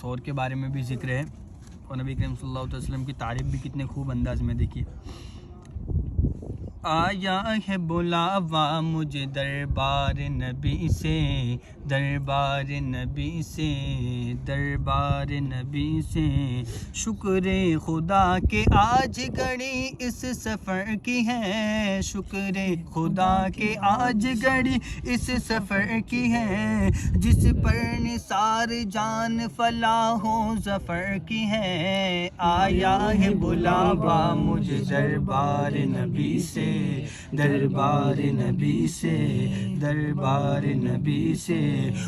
شور کے بارے میں بھی ذکر ہے اور نبی کریم صلی اللہ علیہ وسلم کی تعریف بھی کتنے خوب انداز میں دیکھیے. آیا ہے بلاوا مجھے دربار نبی سے، دربار نبی سے، دربار نبی سے. شکر خدا کہ آج گھڑی اس سفر کی ہے، شکر خدا کہ آج گھڑی اس سفر کی ہے، جس پر نثار جان فلاح و ظفر کی ہے. آیا ہے بلاوا مجھے دربار نبی سے، دربار نبی سے، دربار نبی سے.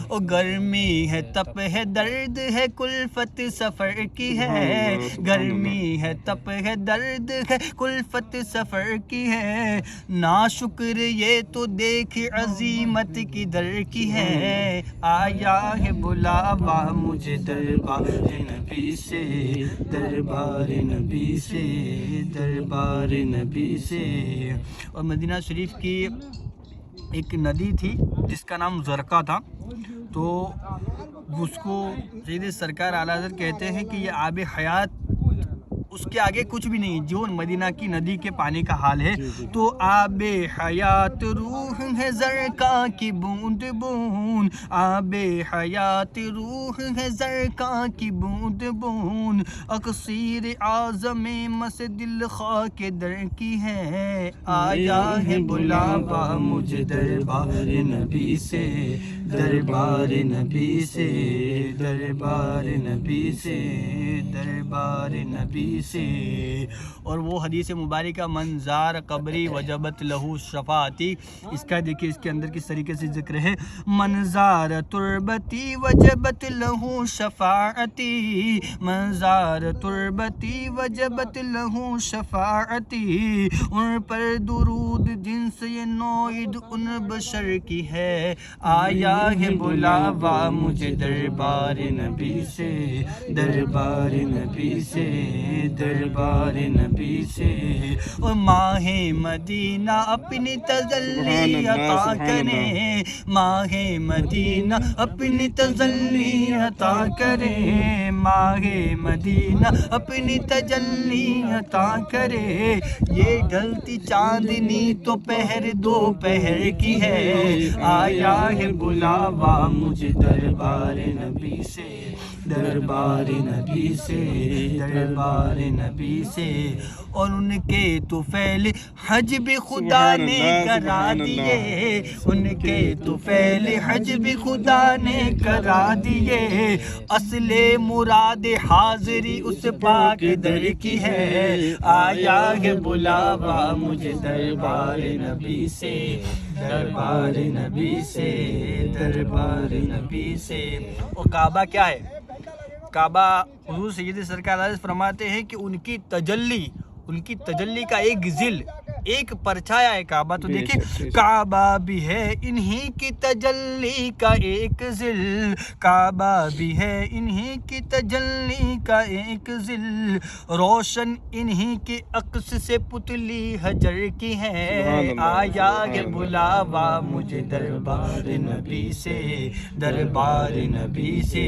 او گرمی ہے تپ ہے درد ہے کلفت سفر کی ہے، گرمی ہے تپ ہے درد ہے کلفت سفر کی ہے. ناشکر یہ تو دیکھ عظیمت کی در کی ہے. آیا ہے بلاوا مجھے دربار نبی سے، دربار نبی سے، دربار نبی سے. اور مدینہ شریف کی ایک ندی تھی جس کا نام زرقہ تھا، تو اس کو سید سرکار اعلیٰ حضرت کہتے ہیں کہ یہ آب حیات، اس کے آگے کچھ بھی نہیں جو مدینہ کی ندی کے پانی کا حال ہے. تو آب حیات روح ہے زرقہ کی بوند بوند، آب حیات روح ہے زرقہ کی بوند بوند. اقصیر اعظم مس دل خاک در کی ہے. آیا ہے بلاوا مجھے دربار نبی سے، دربار نبی سے، دربار نبی سے، دربار نبی سے. اور وہ حدیث مبارکہ منظار قبری وجبت لہو شفاعتی، اس کا دیکھیے اس کے اندر کس طریقے سے ذکر ہے. منظار تربتی وجبت لہو شفاعتی، منظار تربتی وجبت لہو شفاعتی. ان پر درود جن سے یہ نوعید ان بشر کی ہے. آیا ہے بلاوا مجھے دربار نبی سے، دربار نبی سے، دربار نبی سے. اور ماہ مدینہ اپنی تجلی عطا کرے، ماہ مدینہ اپنی تجلی عطا کرے، ماہ مدینہ اپنی تجلی عطا کرے. یہ ڈھلتی چاندنی تو پہر دوپہر کی ہے. آیا ہے بلاوا مجھے دربار نبی سے، دربار نبی سے، دربار نبی سے. اور ان کے طفیل حج بھی خدا نے کرا دیے، ان کے طفیل حج بھی خدا نے کرا دیے. اصل مراد حاضری اس پاک در کی ہے. آیا ہے بلاوا مجھے دربار نبی سے، دربار نبی سے، دربار نبی سے. اور کعبہ کیا ہے؟ کعبہ حضور سید سرکار علیہ فرماتے ہیں کہ ان کی تجلی کا ایک ذل، ایک پرچھایا ہے کعبہ. تو دیکھیں کعبہ بھی ہے انہی کی تجلی کا ایک ذل، کعبہ بھی ہے انہی کی تجلی کا ایک ذل. روشن انہی کے عکس سے پتلی حجر کی ہے. آیا ہے بلاوا مجھے دربار نبی سے، دربار نبی سے،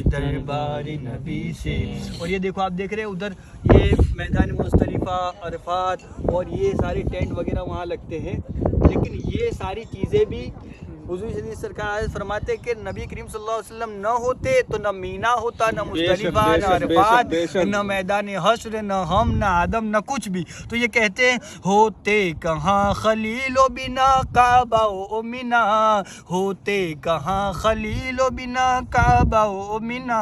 دربار نبی سے. اور یہ دیکھو آپ دیکھ رہے ہیں ادھر یہ میدان مصطلفہ، عرفات اور یہ ساری ٹینٹ وغیرہ وہاں لگتے ہیں، لیکن یہ ساری چیزیں بھی حضور صلی سرکار فرماتے کہ نبی کریم صلی اللہ علیہ وسلم نہ ہوتے تو نہ مینا ہوتا، نہ مصطلفہ، نہ عرفات، نہ میدان حشر، نہ ہم، نہ آدم، نہ کچھ بھی. تو یہ کہتے ہیں ہوتے کہاں خلیل و بنا کعبہ و مینا، ہوتے کہاں خلیل و بنا کعبہ و مینا.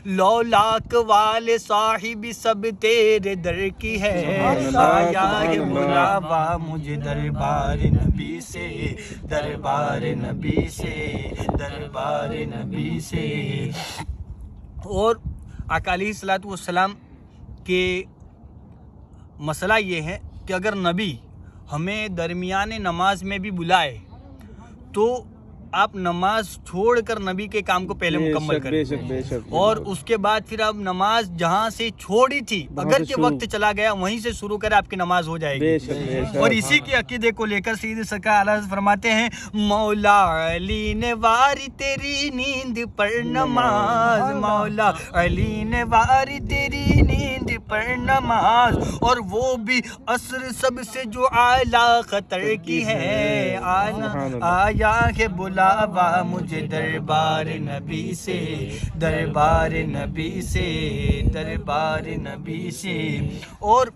لولاک والے صاحب سب تیرے در کی ہے. آیا ہے بلاوا مجھے دربار نبی سے، دربار نبی سے، دربار نبی سے. اور آقا علیہ الصلوۃ والسلام کے مسئلہ یہ ہے کہ اگر نبی ہمیں درمیان نماز میں بھی بلائے تو آپ نماز چھوڑ کر نبی کے کام کو پہلے مکمل کریں، اور اس کے بعد پھر آپ نماز جہاں سے چھوڑی تھی اگر کہ وقت چلا گیا وہیں سے شروع کریں، آپ کی نماز ہو جائے گی۔ اور اسی کے عقیدے کو لے کر سید سرکار اعلیٰ حضرت فرماتے ہیں مولا علی نے واری تیری نیند پر نماز، مولا علی نے واری تیری نیند پر نماز، اور وہ بھی عصر سب سے جو اعلیٰ خطر کی ہے، آیا ہے بلاوا مجھے دربار نبی سے، دربار نبی سے، دربار نبی سے۔ اور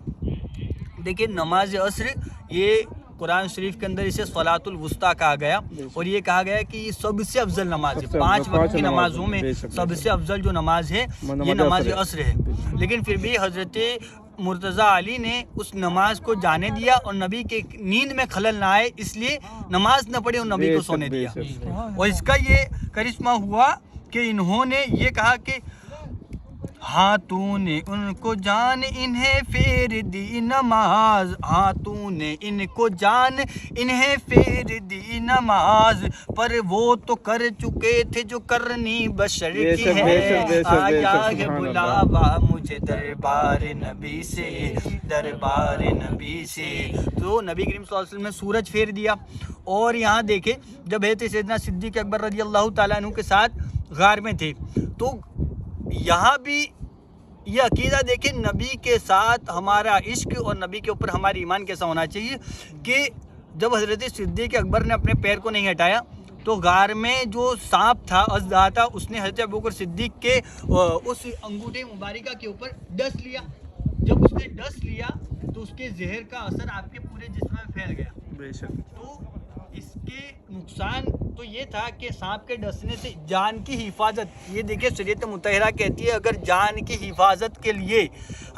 دیکھیں نماز عصر یہ قرآن شریف کے اندر اسے صلاۃ الوسطیٰ کہا گیا، اور یہ کہا گیا کہ یہ سب سے افضل نماز ہے، 5 وقت کی نمازوں میں سب سے افضل جو نماز ہے یہ نماز عصر ہے۔ لیکن پھر بھی حضرت مرتضیٰ علی نے اس نماز کو جانے دیا، اور نبی کے نیند میں خلل نہ آئے اس لیے نماز نہ پڑھی اور نبی کو سونے دیا۔ اور اس کا یہ کرشمہ ہوا کہ انہوں نے یہ کہا کہ ہاں تو نے ان کو جان انہیں پھیر دی نماز، ہاں تو نے ان کو جان انہیں پھیر دی نماز، پر وہ تو کر چکے تھے جو کرنی بشر کی ہے، آیا ہے بلاوا مجھے دربار نبی سے، دربار نبی سے۔ تو نبی کریم صلی اللہ علیہ وسلم نے سورج پھیر دیا۔ اور یہاں دیکھیں جب حضرت سیدنا صدیق اکبر رضی اللہ تعالیٰ عنہ کے ساتھ غار میں تھے، تو یہاں بھی یہ عقیدہ دیکھیں نبی کے ساتھ ہمارا عشق اور نبی کے اوپر ہماری ایمان کیسا ہونا چاہیے کہ جب حضرت صدیق اکبر نے اپنے پیر کو نہیں ہٹایا تو غار میں جو سانپ تھا اژدہا تھا، اس نے حضرت ابوبکر صدیق کے اس انگوٹھے مبارکہ کے اوپر ڈس لیا۔ جب اس نے ڈس لیا تو اس کے زہر کا اثر آپ کے پورے جسم میں پھیل گیا۔ تو اس کے نقصان تو یہ تھا کہ سانپ کے ڈسنے سے جان کی حفاظت، یہ دیکھیں شریعت مطہرہ کہتی ہے اگر جان کی حفاظت کے لیے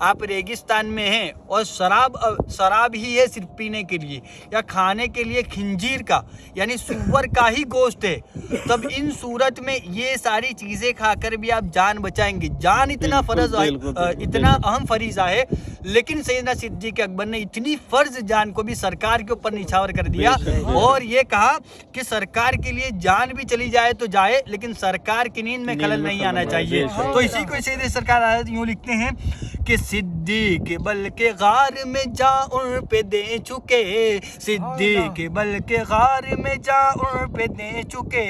آپ ریگستان میں ہیں اور شراب ہی ہے صرف پینے کے لیے، یا کھانے کے لیے خنزیر کا یعنی سور کا ہی گوشت ہے، تب ان صورت میں یہ ساری چیزیں کھا کر بھی آپ جان بچائیں گے۔ جان اتنا فرض اتنا اہم فریضہ ہے، لیکن سیدنا صدیق اکبر نے اتنی فرض جان کو بھی سرکار کے اوپر نچھاور کر دیا، اور یہ کہا کہ سرکار کے لیے جان بھی چلی جائے تو جائے لیکن سرکار کی نیند میں خلل نہیں آنا چاہیے۔ تو اسی کو سید سرکار یوں لکھتے ہیں کہ صدیق بلکہ غار میں جا ان پہ دے چکے، صدیق بلکہ غار میں جا ان پہ دے چکے،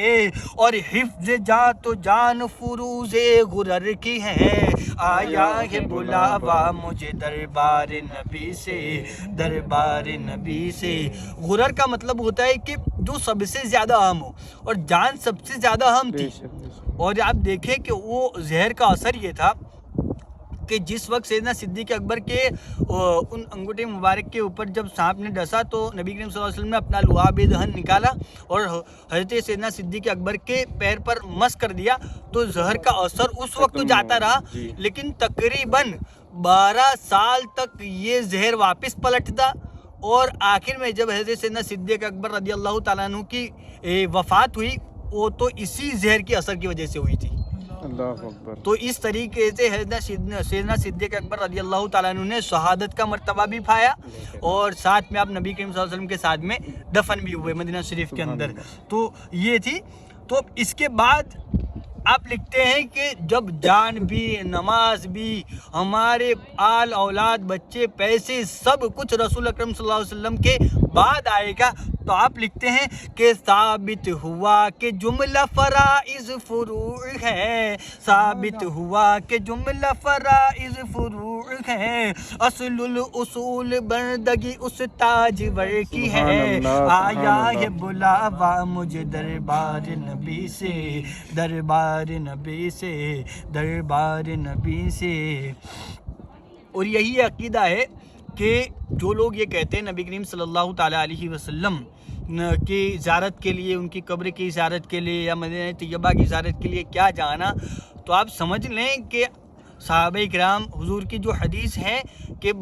اور حفظ جا تو جان فروز غرر کی ہے، آیا ہے بلاوا مجھے دربار نبی سے، دربار نبی سے۔ غرر کا مطلب ہوتا ہے کہ جو سب سے زیادہ اہم ہو، اور جان سب سے زیادہ اہم تھی۔ اور آپ دیکھیں کہ وہ زہر کا اثر یہ تھا کہ جس وقت سیدنا صدیق اکبر کے ان انگوٹھے مبارک کے اوپر جب سانپ نے ڈسا تو نبی کریم صلی اللہ علیہ وسلم نے اپنا لعاب دہن نکالا اور حضرت سیدنا صدیق اکبر کے پیر پر مس کر دیا، تو زہر کا اثر اس وقت تو جاتا رہا، لیکن تقریباً 12 سال تک یہ زہر واپس پلٹتا، اور آخر میں جب حضرت سیدنا صدیق اکبر رضی اللہ تعالیٰ عنہ کی وفات ہوئی وہ تو اسی زہر کے اثر کی وجہ سے ہوئی تھی۔ اللہ اکبر۔ تو اس طریقے سے سیدنا صدیق اکبر رضی اللہ تعالیٰ عنہ نے شہادت کا مرتبہ بھی پایا، اور ساتھ میں آپ نبی کریم صلی اللہ علیہ وسلم کے ساتھ میں دفن بھی ہوئے مدینہ شریف کے اندر۔ تو یہ تھی۔ تو اس کے بعد آپ لکھتے ہیں کہ جب جان بھی، نماز بھی، ہمارے آل اولاد، بچے، پیسے، سب کچھ رسول اکرم صلی اللہ علیہ وسلم کے بعد آئے گا، تو آپ لکھتے ہیں کہ ثابت ہوا کہ جملہ فرائض فروع ہے، ثابت ہوا کہ جملہ فرائض فروع ہے، اصل الاصول بندگی اس تاجور کی ہے، آیا ہے بلاوا مجھے دربار نبی سے، دربار نبی سے، دربار نبی سے۔ اور یہی عقیدہ ہے کہ جو لوگ یہ کہتے ہیں نبی کریم صلی اللہ تعالیٰ علیہ وسلم کی زیارت کے لیے، ان کی قبر کی زیارت کے لیے یا مدینہ طیبہ کی زیارت کے لیے کیا جانا، تو آپ سمجھ لیں کہ صحابہ کرام حضور کی جو حدیث ہے کہ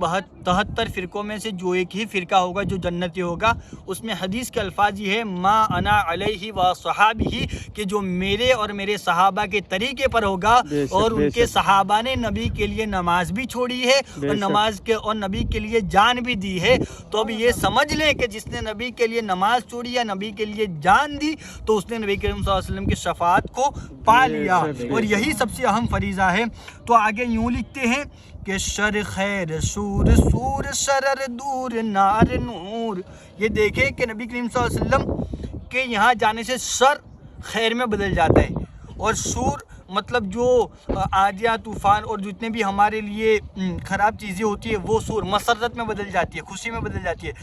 73 فرقوں میں سے جو ایک ہی فرقہ ہوگا جو جنتی ہوگا. اس میں حدیث کے الفاظ یہ ہے ما انا علیہ و صحابی، کہ جو میرے اور میرے صحابہ کے طریقے پر ہوگا. اور ان کے صحابہ نے نبی کے لیے نماز بھی چھوڑی ہے اور نبی کے لیے جان بھی دی ہے. تو اب یہ سمجھ لیں کہ جس نے نبی کے لیے نماز چھوڑی یا نبی کے لیے جان دی تو اس نے نبی کریم صلی اللہ علیہ وسلم کی شفاعت کو پا لیا، اور یہی سب سے اہم فریضہ ہے. تو آگے یوں لکھتے ہیں کہ شر خیر سور سور شرر دور نار نور. یہ دیکھیں کہ نبی کریم صلی اللہ علیہ وسلم کے یہاں جانے سے شر خیر میں بدل جاتا ہے، اور سور مطلب جو آجیا طوفان اور جتنے بھی ہمارے لیے خراب چیزیں ہوتی ہے وہ سور مسرت میں بدل جاتی ہے، خوشی میں بدل جاتی ہے.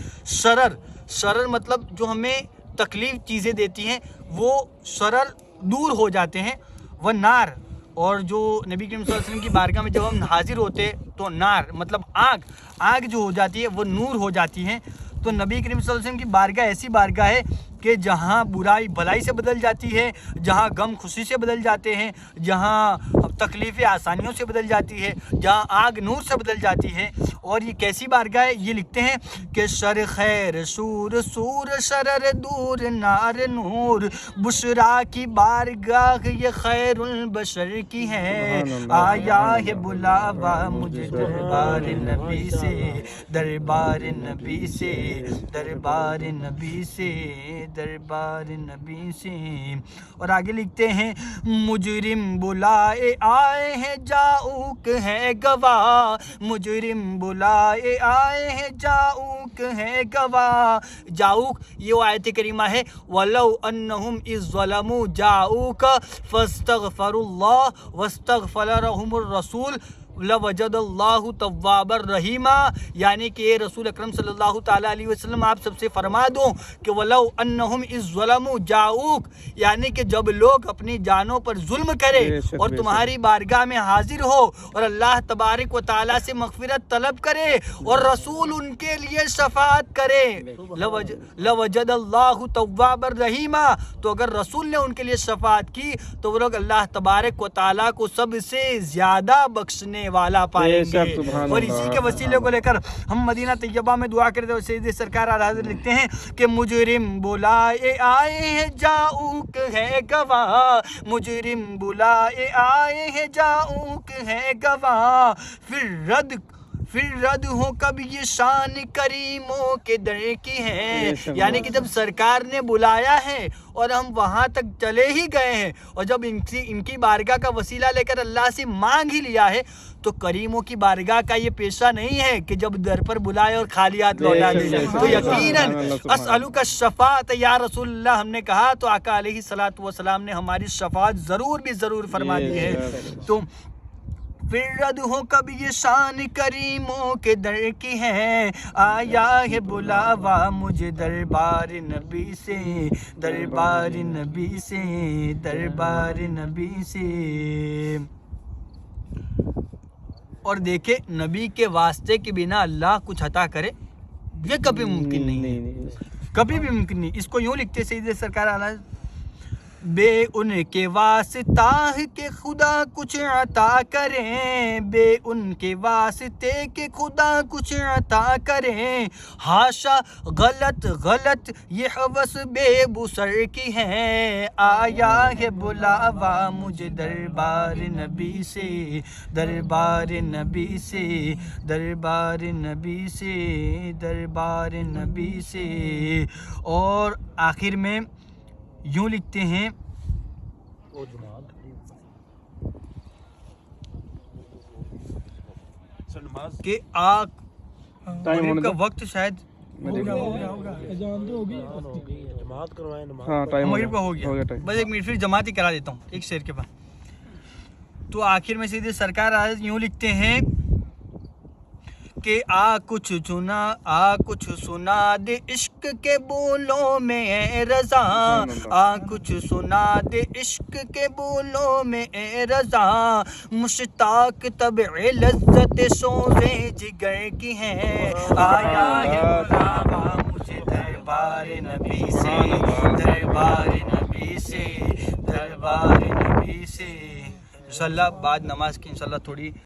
شرر مطلب جو ہمیں تکلیف چیزیں دیتی ہیں وہ شرر دور ہو جاتے ہیں. وہ نار، اور جو نبی کریم صلی اللہ علیہ وسلم کی بارگاہ میں جب ہم حاضر ہوتے تو نار مطلب آگ جو ہو جاتی ہے وہ نور ہو جاتی ہیں. تو نبی کریم صلی اللہ علیہ وسلم کی بارگاہ ایسی بارگاہ ہے کہ جہاں برائی بھلائی سے بدل جاتی ہے، جہاں غم خوشی سے بدل جاتے ہیں، جہاں تکلیفیں آسانیوں سے بدل جاتی ہے، جہاں آگ نور سے بدل جاتی ہے. اور یہ کیسی بارگاہ ہے؟ یہ لکھتے ہیں کہ شر خیر سور سور شرر دور نار نور، بشرا کی بارگاہ یہ خیر البشر کی ہے. آیا ہے بلاوا مجھے دربار نبی سے، دربار نبی سے، دربار نبی سے، دربار نبی سے. اور آگے لکھتے ہیں مجرم بلائے آئے ہیں جاؤک ہے گواہ، مجرم بلائے آئے ہیں جاؤک ہے گواہ. جاؤک یہ وہ آیت کریمہ ہے وَلَوْ أَنَّهُمْ إِذْ ظَلَمُوا جَاءُوكَ فَاسْتَغْفَرُوا اللَّهَ وَاسْتَغْفَرَ لَهُمُ الرَّسُولُ لَوَجَدَ اللَّهُ تَوَّابًا رَحِيمًا. یعنی کہ اے رسول اکرم صلی اللہ تعالیٰ علیہ وسلم آپ سب سے فرما دو کہ وَلَوْ أَنَّهُمْ إِذْ ظَلَمُوا جَاءُوكَ، یعنی کہ جب لوگ اپنی جانوں پر ظلم کرے اور تمہاری بارگاہ میں حاضر ہو اور اللہ تبارک و تعالیٰ سے مغفرت طلب کرے اور رسول ان کے لیے شفاعت کرے، لَوَجَدَ اللَّهُ تَوَّابًا رَحِيمًا، تو اگر رسول نے ان کے لیے شفاعت کی تو وہ لوگ اللہ تبارک و تعالیٰ کو سب سے زیادہ بخشنے والا پائیں گے. اور اسی کے وسیلے کو لے کر ہم مدینہ طیبہ میں دعا کرتے ہیں. سید سرکار اعلیٰ حضرت لکھتے ہیں کہ مجرم بلائے آئے ہیں جاؤک ہے گواہ، مجرم بلائے آئے ہیں جاؤک ہے گواہ. پھر رد ہو کب یہ شان کریموں کے در کی ہے. یعنی کہ جب سرکار نے بلایا ہے اور ہم وہاں تک چلے ہی گئے ہیں اور جب ان کی بارگاہ کا وسیلہ لے کر اللہ سے مانگ ہی لیا ہے تو کریموں کی بارگاہ کا یہ پیشہ نہیں ہے کہ جب در پر بلائے اور خالی ہاتھ لوٹا دے. تو یقیناً اسألک الشفاعت یا رسول اللہ ہم نے کہا تو آقا علیہ الصلوۃ والسلام نے ہماری شفاعت ضرور فرما دی ہے. تو پھر رد ہو کب یہ شان کریموں کے در کی ہے، آیا ہے بلاوا مجھے دربار نبی سے، دربار نبی سے، دربار نبی سے. اور دیکھیں نبی کے واسطے کے بنا اللہ کچھ عطا کرے یہ کبھی ممکن نہیں ہے، کبھی بھی ممکن نہیں. اس کو یوں لکھتے سید سرکار اعلیٰ بے ان کے واسطہ کہ خدا کچھ عطا کریں، بے ان کے واسطے کہ خدا کچھ عطا کریں. ہاشا غلط یہ حوث بے بسر کی ہے، آیا ہے بلاوا مجھے دربار نبی سے، دربار نبی سے، دربار نبی سے، دربار نبی سے. اور آخر میں یوں لکھتے ہیں کہ مغرب کا وقت شاید مغرب کا ہو گیا، بس ایک منٹ پھر جماعت ہی کرا دیتا ہوں ایک شعر کے بعد. تو آخر میں سیدھے سرکار یوں لکھتے ہیں کہ کچھ سنا دے عشق کے بولوں میں اے رضا، کچھ سنا دے عشق کے بولوں میں اے رضا. مشتاق طبع لذت سوزے جگر کی ہے، آیا ہے بلاوا مجھے دربار نبی سے، دربار نبی سے، دربار نبی سے. انشاءاللہ بعد نماز کی انشاءاللہ تھوڑی